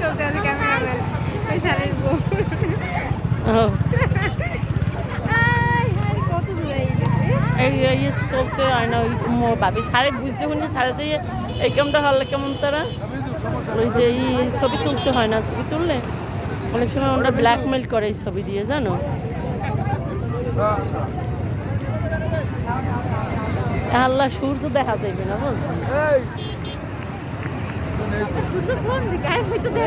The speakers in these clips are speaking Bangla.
চলতে আছে ক্যামেরাম্যান ওই স্যারের বউ। কত দূরে এই চলতে হয় না ওই ভাবি সারে বুঝতে পারি সারে যে এই কেমনটা হলে কেমন তারা ওই যে এই ছবি তুলতে হয় না, ছবি তুললে অনেক সময় ওরা ব্ল্যাকমেল করে এই ছবি দিয়ে, জানো? আল্লাহ সূর্য দেখা যাবে না বলছি।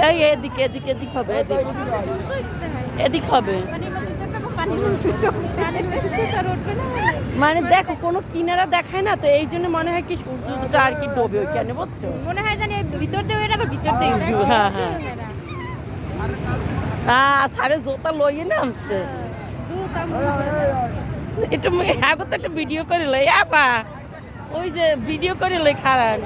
এই এদিকে এদিকে এদিক হবে, এদিক হবে। মানে দেখো কোনো কিনারা দেখায় না তো, এই জন্য মনে হয় কি সূর্যটা আর কি ডোবে ওইখানে, বুঝছো? মনে হয় জানি ভিতর দিয়ে এটা বা ভিতর দিয়ে। হ্যাঁ হ্যাঁ সারে জোতা লইয়ে নামছে। একটু হ্যাঁ তো একটা ভিডিও করে লই আপা, ওই যে ভিডিও করে লই খারাপ।